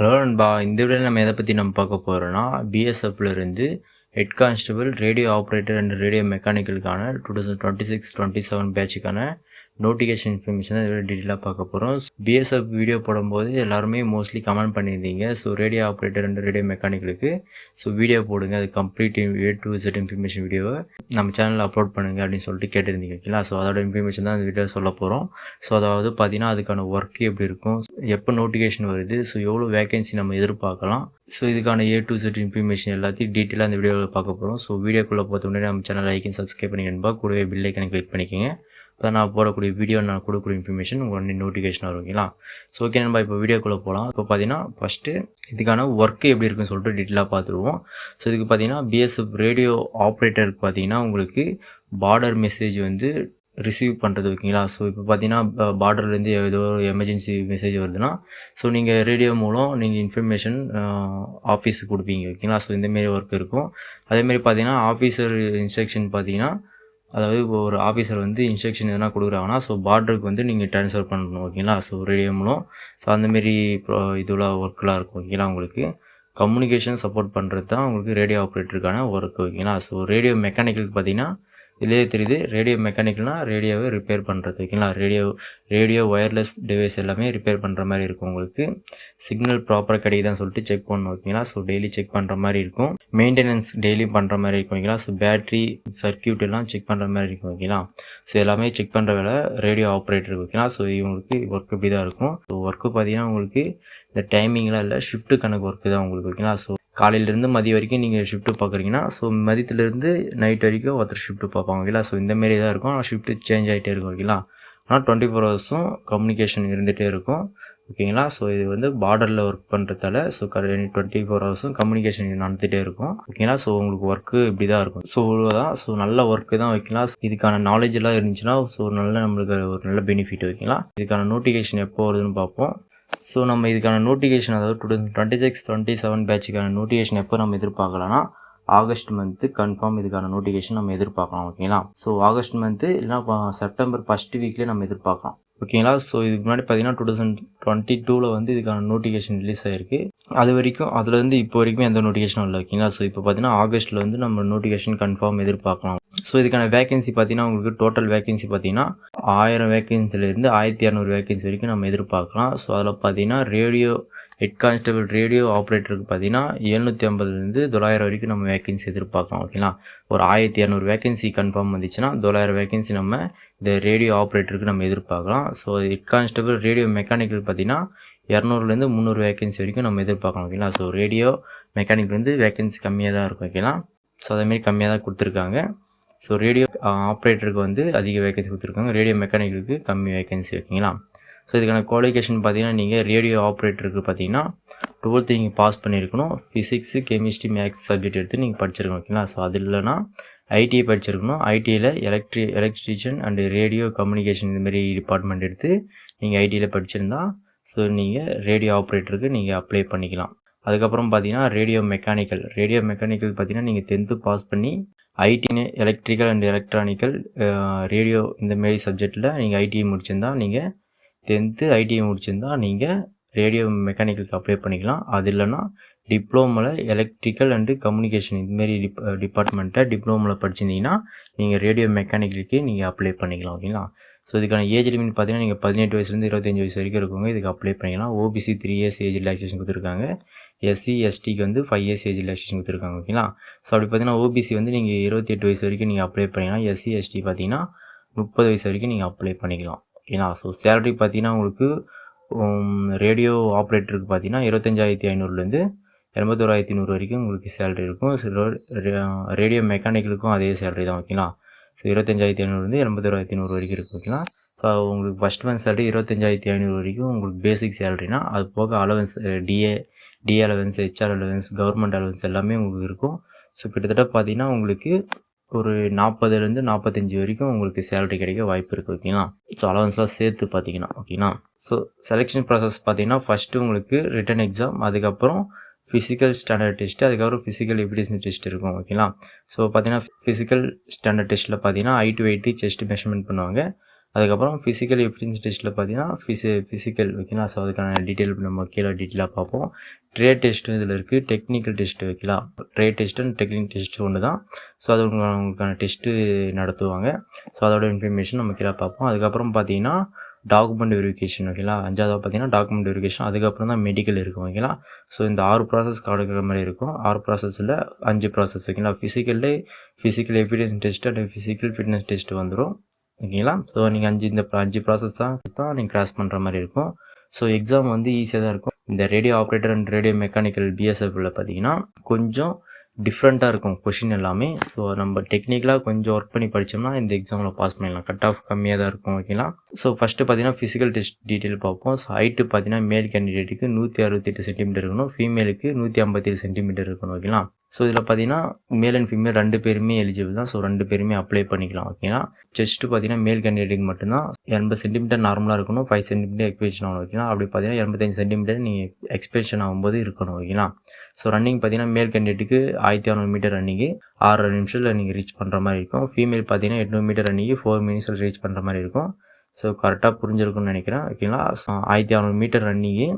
Hello நண்பா, இந்த வீடியோவில் நம்ம எதை பற்றி பார்க்க போகிறோன்னா, பிஎஸ்எஃப்ல இருந்து head constable radio operator and radio மெக்கானிக்கலுக்கான 2026-27 பேட்சுக்கான நோட்டிஃபிகேஷன் இன்ஃபர்மேஷன் தான் இதில் டீட்டெயிலாக பார்க்க போகிறோம். பிஎஸ்எஃப் வீடியோ போடும்போது எல்லாருமே மோஸ்ட்லி கமெண்ட் பண்ணியிருந்தீங்க. So radio operator and radio மெக்கானிக்கலுக்கு வீடியோ போடுங்க, அது complete A to Z information வீடியோவை நம்ம சேனலில் அப்லோட் பண்ணுங்கள் அப்படின்னு சொல்லிட்டு கேட்டிருந்தீங்க. ஓகேங்களா? ஸோ அதோட இன்ஃபர்மேஷன் தான் இந்த வீடியோ சொல்ல போகிறோம். ஸோ அதாவது பார்த்தீங்கன்னா அதுக்கான ஒர்க் எப்படி இருக்கும், எப்போ நோட்டிஃபிகேஷன் வருது, ஸோ எவ்வளோ வேகன்சி நம்ம எதிர்பார்க்கலாம், ஸோ இதுக்கான A to Z இன்ஃபர்மேஷன் எல்லாத்தையும் டீட்டெயிலாக இந்த வீடியோவில் பார்க்க போகிறோம். ஸோ வீடியோக்குள்ளே பார்த்த உடனே நம்ம சேனல் லைக் அண்ட் சப்ஸ்கிரைப் பண்ணிக்கணும்பா, கூடவே பெல் ஐக்கனை கிளிக் பண்ணிக்கோங்க. இப்போ நான் போடக்கூடிய வீடியோ நான் கொடுக்கக்கூடிய இன்ஃபர்மேஷன் உடனே நோட்டிஃபிகேஷன் வரும். ஓகேங்களா? ஸோ ஓகே நம்ம இப்போ வீடியோக்குள்ளே போகலாம். இப்போ பார்த்தீங்கன்னா ஃபஸ்ட்டு இதுக்கான ஒர்க்கு எப்படி இருக்குன்னு சொல்லிட்டு டீட்டெயிலாக பார்த்துருவோம். ஸோ இதுக்கு பார்த்தீங்கன்னா பிஎஸ்எஃப் ரேடியோ ஆப்ரேட்டருக்கு பார்த்தீங்கன்னா உங்களுக்கு பார்டர் மெசேஜ் ரிசீவ் பண்ணுறது. ஓகேங்களா? ஸோ இப்போ பார்த்தீங்கன்னா பார்டர்லேருந்து ஏதோ ஒரு எமர்ஜென்சி மெசேஜ் வருதுன்னா ஸோ நீங்கள் ரேடியோ மூலம் நீங்கள் இன்ஃபர்மேஷன் ஆஃபீஸுக்கு கொடுப்பீங்க. ஓகேங்களா? ஸோ இந்தமாரி ஒர்க் இருக்கும். அதேமாரி பார்த்தீங்கன்னா ஆஃபீஸர் இன்ஸ்ட்ரக்ஷன் பார்த்தீங்கன்னா, அதாவது இப்போ ஒரு ஆஃபீஸர் இன்ஸ்ட்ரக்ஷன் எதனா கொடுக்குறாங்கன்னா ஸோ பார்டருக்கு நீங்கள் ட்ரான்ஸ்ஃபர் பண்ணணும். ஓகேங்களா? ஸோ ரேடியோ மூலம் ஸோ அந்தமாரி இதெல்லாம் ஒர்க்கெலாம் இருக்கும். ஓகேங்களா? உங்களுக்கு கம்யூனிகேஷன் சப்போர்ட் பண்ணுறது தான் உங்களுக்கு ரேடியோ ஆப்ரேட்டருக்கான ஒர்க். ஓகேங்களா? ஸோ ரேடியோ மெக்கானிக்கலுக்கு பார்த்தீங்கன்னா இதிலே தெரியுது, ரேடியோ மெக்கானிக்கல்னால் ரேடியோவை ரிப்பேர் பண்ணுறது. ஓகேங்களா? ரேடியோ ஒயர்லெஸ் டிவைஸ் எல்லாமே ரிப்பேர் பண்ணுற மாதிரி இருக்கும். உங்களுக்கு சிக்னல் ப்ராப்பராக கிடைக்குதான்னு சொல்லிட்டு செக் பண்ணணும். ஓகேங்களா? ஸோ டெய்லி செக் பண்ணுற மாதிரி இருக்கும். மெயின்டெனன்ஸ் டெய்லி பண்ணுற மாதிரி இருக்கும். ஓகேங்களா? ஸோ பேட்ரி சர்க்கியூட் எல்லாம் செக் பண்ணுற மாதிரி இருக்கும். ஓகேங்களா? ஸோ எல்லாமே செக் பண்ணுற வேலை ரேடியோ ஆப்ரேட்டர். ஓகேங்களா? ஸோ இவங்களுக்கு ஒர்க் இப்படி தான் இருக்கும். ஸோ ஒர்க்கு பார்த்தீங்கன்னா உங்களுக்கு இந்த டைமிங்லாம் இல்லை, ஷிஃப்ட்டு கணக்கு ஒர்க்கு தான் உங்களுக்கு. ஓகேங்களா? ஸோ காலையிலேருந்து மதியம் வரைக்கும் நீங்கள் ஷிஃப்ட்டு பார்க்குறீங்கன்னா ஸோ மதியத்துலேருந்து நைட் வரைக்கும் ஒருத்தர் ஷிஃப்ட்டு பார்ப்பாங்க. ஓகேங்களா? ஸோ இந்தமாரி தான் இருக்கும். ஆனால் ஷிஃப்ட்டு சேஞ்ச் ஆகிட்டே இருக்கும். ஓகேங்களா? ஆனால் 24 ஹவர்ஸும் கம்யூனிகேஷன் இருந்துகிட்டே இருக்கும். ஓகேங்களா? ஸோ இது பார்டரில் ஒர்க் பண்ணுறதால ஸோ 24 ஹவர்ஸும் கம்யூனிகேஷன் நடந்துகிட்டே இருக்கும். ஓகேங்களா? ஸோ உங்களுக்கு ஒர்க்கு இப்படி தான் இருக்கும். ஸோ இவ்வளோதான். ஸோ நல்ல ஒர்க்கு தான். வைக்கலாம். இதுக்கான நாலேஜ் எல்லாம் இருந்துச்சுன்னா ஸோ நம்மளுக்கு ஒரு நல்ல பெனிஃபிட். வைக்கலாம். இதுக்கான நோட்டிஃபிகேஷன் எப்போ வருதுன்னு பார்ப்போம். ஸோ நம்ம இதுக்கான நோட்டிஃபிகேஷன், அதாவது 2026-27 பேட்சுக்கான நோட்டிஃபிகேஷன் எப்போ நம்ம எதிர்பார்க்கலாம்னா ஆகஸ்ட் மந்த்து கன்ஃபார்ம் இதுக்கான நோட்டிஃபிகேஷன் நம்ம எதிர்பார்க்கலாம். ஓகேங்களா? ஸோ ஆகஸ்ட் மந்த்து இல்லைனா செப்டம்பர் ஃபஸ்ட் வீக்லேயே நம்ம எதிர்பார்க்கலாம். ஓகேங்களா? ஸோ இதுக்கு முன்னாடி பார்த்தீங்கன்னா 2022 இதுக்கான நோட்டிஃபிகேஷன் ரிலீஸ் ஆகிருக்கு. அது வரைக்கும் அதுலேருந்து இப்போ வரைக்கும் எந்த நோட்டிஃபிகேஷனும் இல்லை. ஓகேங்களா? ஸோ இப்போ பார்த்தீங்கன்னா ஆகஸ்ட்டில் நம்ம நோட்டிஃபிகேஷன் கன்ஃபார்ம் எதிர்பார்க்கலாம். ஸோ இதுக்கான வேகன்சி பார்த்தீங்கன்னா உங்களுக்கு டோட்டல் வேகன்சி பார்த்தீங்கன்னா 1000 வேகன்சிலேருந்து 1200 வேகன்சி வரைக்கும் நம்ம எதிர்பார்க்கலாம். ஸோ அதில் பார்த்தீங்கன்னா ரேடியோ ஹெட் கான்ஸ்டபிள் ரேடியோ ஆப்ரேட்டருக்கு பார்த்தீங்கன்னா 750லேருந்து 900 வரைக்கும் நம்ம வேகன்சி எதிர்பார்க்கலாம். ஓகேங்களா? ஒரு 1200 வேகன்சி கன்ஃபார்ம் வந்துச்சுன்னா 900 வேகன்சி நம்ம இந்த ரேடியோ ஆப்ரேட்டருக்கு நம்ம எதிர்பார்க்கலாம். So head constable radio mechanical பார்த்தீங்கன்னா 200லேருந்து 300 வேகன்சி வரைக்கும் நம்ம எதிர்பார்க்கலாம். ஓகேங்களா? ஸோ ரேடியோ மெக்கானிக் வேகன்சி கம்மியாக தான் இருக்கும். ஓகேங்களா? ஸோ அதேமாரி கம்மியாக தான் கொடுத்துருக்காங்க. ஸோ ரேடியோ ஆப்ரேட்டருக்கு அதிக வேகன்சி கொடுத்துருக்காங்க, ரேடியோ மெக்கானிக்கலுக்கு கம்மி வேகன்சி. ஓகேங்களா? ஸோ இதுக்கான குவாலிஃபிகேஷன் பார்த்தீங்கன்னா நீங்கள் ரேடியோ ஆப்ரேட்டருக்கு பார்த்தீங்கன்னா 12th நீங்கள் பாஸ் பண்ணியிருக்கணும். ஃபிசிக்ஸு, கெமிஸ்ட்ரி, மேக்ஸ் சப்ஜெக்ட் எடுத்து நீங்கள் படிச்சிருக்கணும். ஓகேங்களா? ஸோ அது இல்லைனா ஐடிஐ படிச்சிருக்கணும். ஐடிஐயில் எலக்ட்ரிஷியன் அண்டு ரேடியோ கம்யூனிகேஷன் இதுமாரி டிபார்ட்மெண்ட் எடுத்து நீங்கள் ஐடியில் படிச்சிருந்தா ஸோ நீங்கள் ரேடியோ ஆப்ரேட்டருக்கு நீங்கள் அப்ளை பண்ணிக்கலாம். அதுக்கப்புறம் பார்த்தீங்கன்னா ரேடியோ மெக்கானிக்கல் பார்த்தீங்கன்னா நீங்கள் 10th பாஸ் பண்ணி ஐடின்னு எலக்ட்ரிக்கல் அண்ட் எலக்ட்ரானிக்கல் ரேடியோ இந்தமாரி சப்ஜெக்டில் நீங்கள் ஐடிஐ முடிச்சிருந்தா நீங்கள் 10th ஐடிஐ முடிச்சிருந்தா நீங்கள் ரேடியோ மெக்கானிக்கலுக்கு அப்ளை பண்ணிக்கலாம். அது இல்லைனா டிப்ளோமாவில் எலக்ட்ரிக்கல் அண்டு கம்யூனிகேஷன் இதுமாரி டிபார்ட்மெண்ட்டை டிப்ளோமாவில் படிச்சிருந்தீங்கன்னா நீங்கள் ரேடியோ மெக்கானிக்கலுக்கு நீங்கள் அப்ளை பண்ணிக்கலாம். ஓகேங்களா? ஸோ இதுக்கான ஏஜ் லிமிட் பார்த்தீங்கன்னா நீங்கள் 18 வயசுலேருந்து 25 வயசு வரைக்கும் இருக்கவங்க இதுக்கு அப்ளை பண்ணிக்கலாம். ஓபிசி 3 years ஏஜ் ரிலாக்ஸேஷன் கொடுத்துருக்காங்க. எஸ்சி எஸ்டிக்கு 5 years ஏஜ் ரிலாக்ஸேஷன் கொடுத்துருக்காங்க. ஓகேங்களா? ஸோ அப்படி பார்த்தீங்கன்னா ஓபிசி நீங்கள் 28 வயசு வரைக்கும் நீங்கள் அப்ளை பண்ணிக்கலாம். எஸ்சி எஸ்டி பார்த்தீங்கன்னா 30 வயசு வரைக்கும் நீங்கள் அப்ளை பண்ணிக்கலாம். ஓகேங்களா? ஸோ சேலரி பார்த்தீங்கன்னா உங்களுக்கு ரேடியோ ஆப்ரேட்டருக்கு பார்த்தீங்கன்னா 25,500லேருந்து 81,100 வரைக்கும் உங்களுக்கு சேலரி இருக்கும். ரேடியோ மெக்கானிக்கலுக்கும் அதே சேலரி தான். ஓகேங்களா? ஸோ 25,500லேருந்து 81,100 வரைக்கும் இருக்குது. ஓகேங்களா? ஸோ உங்களுக்கு ஃபஸ்ட் மந்த் சேலரி 25,500 வரைக்கும் உங்களுக்கு பேசிக் சேலரினா, அது போக allowance D allowance, HR allowance, government allowance எல்லாமே உங்களுக்கு இருக்கும். ஸோ கிட்டத்தட்ட பார்த்தீங்கன்னா உங்களுக்கு ஒரு 40லேருந்து 45 வரைக்கும் உங்களுக்கு சேலரி கிடைக்க வாய்ப்பு இருக்குது. ஓகேங்களா? ஸோ அலவன்ஸ்லாம் சேர்த்து பார்த்தீங்கன்னா. ஓகேங்களா? ஸோ செலெக்ஷன் ப்ராசஸ் பார்த்தீங்கன்னா ஃபஸ்ட்டு உங்களுக்கு ரிட்டன் எக்ஸாம், அதுக்கப்புறம் ஃபிசிக்கல் ஸ்டாண்டர்ட் டெஸ்ட்டு, அதுக்கப்புறம் ஃபிசிக்கல் எவிடன்ஸ் டெஸ்ட் இருக்கும். ஓகேங்களா? ஸோ பார்த்தீங்கன்னா ஃபிசிக்கல் ஸ்டாண்டர்ட் டெஸ்ட்டில் பார்த்தீங்கன்னா height weight செஸ்ட் மெஷர்மெண்ட் பண்ணுவாங்க. அதுக்கப்புறம் ஃபிசிக்கல் எஃபிஷியன்சி டெஸ்ட்டில் பார்த்தீங்கன்னா ஃபிசிக்கல் ஓகேங்களா. ஸோ அதுக்கான டீட்டெயில் நம்ம கீழே டீட்டெயிலாக பார்ப்போம். ட்ரேட் டெஸ்ட்டு இதில் இருக்குது, டெக்னிக்கல் டெஸ்ட்டு ஓகேங்களா. Trade test and technical test ஒன்று தான். ஸோ அது உங்களுக்கான டெஸ்ட்டு நடத்துவாங்க. ஸோ அதோட இன்ஃபர்மேஷன் நம்ம கீழே பார்ப்போம். அதுக்கப்புறம் பார்த்தீங்கன்னா டாக்குமெண்ட் வெரிஃபிகேஷன் ஓகேங்களா. 5வது பார்த்தீங்கன்னா டாக்குமெண்ட் வெரிஃபிகேஷன், அதுக்கப்புறம் தான் மெடிக்கல் இருக்கும் ஓகேங்களா. ஸோ இந்த 6 ப்ராசஸ் கடக்கிற மாதிரி இருக்கும். 6 ப்ராசஸில் 5 ப்ராசஸ் ஓகேங்களா. Physical evidence test and physical fitness test வந்துடும் ஓகேங்களா. ஸோ நீங்கள் 5 ப்ராசஸ் தான் நீங்கள் கிராஸ் பண்ணுற மாதிரி இருக்கும். ஸோ எக்ஸாம் வந்து ஈஸியாக தான் இருக்கும். இந்த radio operator and radio mechanical பிஎஸ்எஃப்ல பார்த்தீங்கன்னா கொஞ்சம் டிஃப்ரெண்ட்டாக இருக்கும் கொஷின் எல்லாமே. ஸோ நம்ம டெக்னிக்கலாக கொஞ்சம் ஒர்க் பண்ணி படித்தோம்னா இந்த எக்ஸாமில் பாஸ் பண்ணிடலாம். கட் ஆஃப் கம்மியாக தான் இருக்கும் ஓகேங்களா. ஸோ ஃபஸ்ட்டு பார்த்தீங்கன்னா ஃபிசிக்கல் டெஸ்ட் டீட்டெயில் பார்ப்போம். ஸோ ஹைட்டு பார்த்தீங்கன்னா மேல் கேண்டிடேட்டுக்கு 168 சென்டிமீட்டர் இருக்கணும், ஃபீமேலுக்கு 157 சென்டிமீட்டர் இருக்கணும் ஓகேங்களா. ஸோ இதில் பார்த்தீங்கன்னா மேல் அண்ட் ஃபீமேல் 2 பேருமே எலிஜிபிள் தான். ஸோ 2 பேருமே அப்ளை பண்ணிக்கலாம் ஓகேங்களா. செஸ்ட்டு பார்த்தீங்கன்னா மேல் கேண்டிடேட்டுக்கு மட்டும்தான் 80 சென்டிமீட்டர் நார்மலாக இருக்கணும், 5 சென்டிமீட்டர் எக்ஸ்பென்ஷன் ஆகணும் ஓகேங்களா. அப்படி பார்த்தீங்கன்னா 85 சென்டிமீட்டர் நீங்கள் எக்ஸ்பென்ஷன் ஆகும்போது இருக்கணும் ஓகேங்களா. ஸோ ரன்னிங் பார்த்தீங்கன்னா மேல் கேண்டிடேட்டுக்கு 1600 மீட்டர் ரன்னிங்கு 6 நிமிஷத்தில் நீங்கள் ரீச் பண்ணுற மாதிரி இருக்கும். ஃபீமேல் பார்த்தீங்கன்னா 800 மீட்டர் ரன்னிங்கு 4 மினிட்ஸில் ரீச் பண்ணுற மாதிரி இருக்கும். ஸோ கரெக்டாக புரிஞ்சிருக்கும்னு நினைக்கிறேன் ஓகேங்களா. ஸோ 1600 மீட்டர் ரன்னிங்கு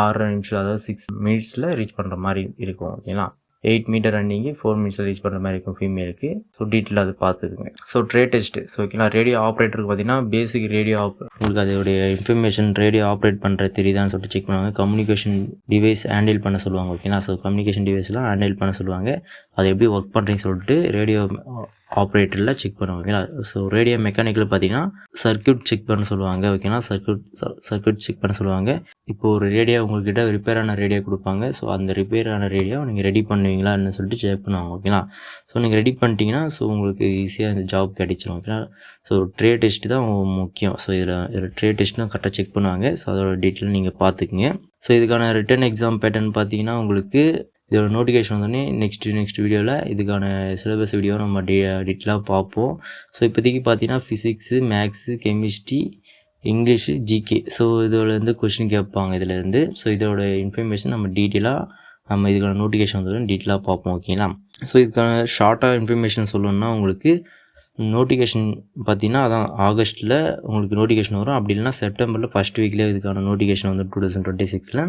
6 நிமிஷம் அதாவது 6 மினிட்ஸில் ரீச் பண்ணுற மாதிரி இருக்கும் ஓகேங்களா. 8 மீட்டர் ரன்னிங்கு 4 மினிட்ஸில் ரீச் பண்ணுற மாதிரி இருக்கும் ஃபீமேலுக்கு. ஸோ டீட்டெயில் அது பார்த்துக்குங்க. ஸோ ட்ரேட் டெஸ்ட்டு ஸோ ஓகேங்களா. ரேடியோ ஆப்ரேட்டருக்கு பார்த்தீங்கன்னா பேசிக் ரேடியோ உங்களுக்கு அதோடைய இன்ஃபர்மேஷன் ரேடியோ ஆப்ரேட் பண்ணுற தெரியுதான்னு சொல்லிட்டு செக் பண்ணுவாங்க. கம்யூனிகேஷன் டிவைஸ் ஹேண்டில் பண்ண சொல்லுவாங்க ஓகேங்களா. ஸோ கம்யூனிகேஷன் டிவைஸ்லாம் ஹேண்டில் பண்ண சொல்லுவாங்க. அதை எப்படி ஒர்க் பண்ணுறீங்கன்னு சொல்லிட்டு ரேடியோ ஆப்ரேட்டரில் செக் பண்ணுவாங்க ஓகேங்களா. ஸோ ரேடியோ மெக்கானிக்கில் பார்த்தீங்கன்னா சர்க்யூட் செக் பண்ண சொல்லுவாங்க ஓகேங்களா. சர்க்யூட் செக் பண்ண சொல்லுவாங்க. இப்போது ஒரு ரேடியோ உங்கள்கிட்ட ரிப்பேரான ரேடியோ கொடுப்பாங்க. ஸோ அந்த ரிப்பேரான ரேடியோ நீங்கள் ரெடி பண்ணுவீங்களான்னு சொல்லிட்டு செக் பண்ணுவாங்க ஓகேங்களா. ஸோ நீங்கள் ரெடி பண்ணிட்டீங்கன்னா ஸோ உங்களுக்கு ஈஸியாக இந்த ஜாப் கிடைச்சிரும் ஓகேங்களா. ஸோ ட்ரே டெஸ்ட்டு தான் முக்கியம். ஸோ இதில் ட்ரே டெஸ்ட்டும் கரெக்டாக செக் பண்ணுவாங்க. ஸோ அதோட டீட்டெயில் நீங்கள் பார்த்துக்குங்க. ஸோ இதுக்கான ரிட்டன் எக்ஸாம் பேட்டர்ன் பார்த்தீங்கன்னா உங்களுக்கு இதோட நோட்டிஃபிகேஷன் வந்தோடனே நெக்ஸ்ட் வீடியோவில் இதுக்கான சிலபஸ் வீடியோ நம்ம டீட்டெயிலாக பார்ப்போம். ஸோ இப்போதைக்கு பார்த்தீங்கன்னா physics, maths, chemistry, English, GK so இதோட கொஷின் கேட்பாங்க இதிலேருந்து. ஸோ இதோட இன்ஃபர்மேஷன் நம்ம இதுக்கான நோட்டிஃபிகேஷன் வந்தோடனே டீட்டெயிலாக பார்ப்போம் ஓகேங்களா. ஸோ இதுக்கான ஷார்ட்டாக இன்ஃபர்மேஷன் சொல்லணும்னா உங்களுக்கு நோட்டிஃபிகேஷன் பார்த்தீங்கன்னா அதான் ஆகஸ்ட்டில் உங்களுக்கு நோட்டிஃபிகேஷன் வரும். அப்படி இல்லைனா செப்டம்பரில் ஃபஸ்ட் வீக்லேயே இதுக்கான நோட்டிஃபிகேஷன் வந்து 2026.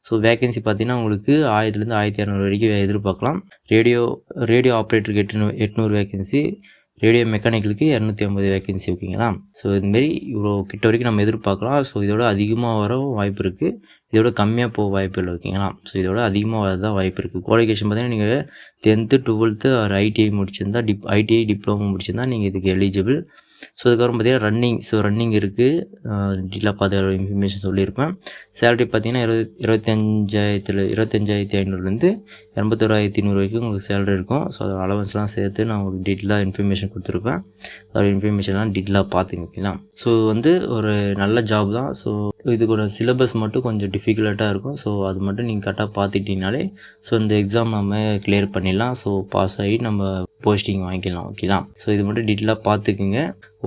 ஸோ வேகன்சி பார்த்தீங்கன்னா உங்களுக்கு 1000லேருந்து 1200 வரைக்கும் எதிர்பார்க்கலாம். ரேடியோ ஆப்ரேட்டருக்கு 800 வேகன்சி, ரேடியோ மெக்கானிக்கலுக்கு 250 வேகன்சி ஓகேங்களா. ஸோ இதுமாரி இவ்வளோ கிட்ட வரைக்கும் நம்ம எதிர்பார்க்கலாம். ஸோ இதோட அதிகமாக வர வாய்ப்பு இருக்குது, இதோட கம்மியாக போக வாய்ப்பு இல்லை ஓகேங்களா. ஸோ இதோட அதிகமாக வரதான் வாய்ப்பு இருக்குது. குவாலிஃபிகேஷன் பார்த்தீங்கன்னா நீங்கள் 10th 12th ஒரு ஐடிஐ முடிச்சிருந்தா ஐடிஐ டிப்ளமோ முடிச்சிருந்தா நீங்கள் இதுக்கு எலிஜிபிள். ஸோ அதுக்கப்புறம் பார்த்தீங்கன்னா ரன்னிங் இருக்குது. டீட்டெயிலாக பார்த்து இன்ஃபர்மேஷன் சொல்லியிருப்பேன். சேலரி பார்த்தீங்கன்னா 25,500லேருந்து 81,100 வரைக்கும் உங்களுக்கு சேலரி இருக்கும். ஸோ அதோட அலவன்ஸ்லாம் சேர்த்து நான் உங்களுக்கு டீட்டெயிலாக இன்ஃபர்மேஷன் கொடுத்துருப்பேன். அதோட இன்ஃபர்மேஷன்லாம் டீட்டெயிலாக பார்த்துங்க ஓகேங்களா. ஸோ ஒரு நல்ல ஜாப் தான். ஸோ இதுக்கூட சிலபஸ் மட்டும் கொஞ்சம் டிஃபிகல்ட்டாக இருக்கும். ஸோ அது மட்டும் நீங்கள் கரெக்டாக பார்த்துக்கிட்டீங்கனாலே ஸோ இந்த எக்ஸாம் நம்ம கிளியர் பண்ணிடலாம். ஸோ பாஸ் ஆகி நம்ம போஸ்டிங் வாங்கிக்கலாம் ஓகேங்களா. ஸோ இது மட்டும் டீட்டெயிலாக பார்த்துக்குங்க.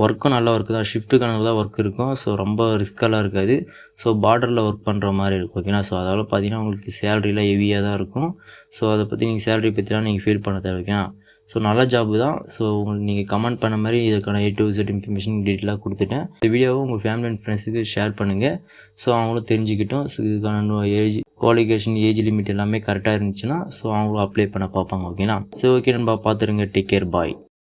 ஒர்க்கும் நல்ல ஒர்க்கு தான், ஷிஃப்ட்டு கணக்கில் ஒர்க் இருக்கும். ஸோ ரொம்ப ரிஸ்க்கெல்லாம் இருக்காது. ஸோ பார்டரில் ஒர்க் பண்ணுற மாதிரி இருக்கும் ஓகேங்களா. ஸோ அதால் பார்த்தீங்கன்னா உங்களுக்கு சேலரிலாம் ஹெவியாக தான் இருக்கும். ஸோ அதை பற்றி நீங்கள் சேலரி பற்றிலாம் நீங்கள் ஃபீல் பண்ண தேவை ஓகேங்களா. ஸோ நல்ல ஜாப்பு தான். ஸோ உங்களுக்கு நீங்கள் கமெண்ட் பண்ண மாதிரி இதுக்கான A to Z இன்ஃபர்மேஷன் டீட்டெயிலாக கொடுத்துட்டேன். இந்த வீடியோவை உங்கள் ஃபேமிலி அண்ட் ஃப்ரெண்ட்ஸுக்கு ஷேர் பண்ணுங்கள். ஸோ அவங்களும் தெரிஞ்சுக்கிட்டோம். ஸோ இதுக்கான குவாலிஃபிகேஷன் ஏஜ் லிமிட் எல்லாமே கரெக்டாக இருந்துச்சுன்னா ஸோ அவங்களும் அப்ளை பண்ண பார்ப்பாங்க ஓகேங்களா. ஸோ ஓகே நண்பா, பார்த்துருங்க. டேக் கேர், பாய்.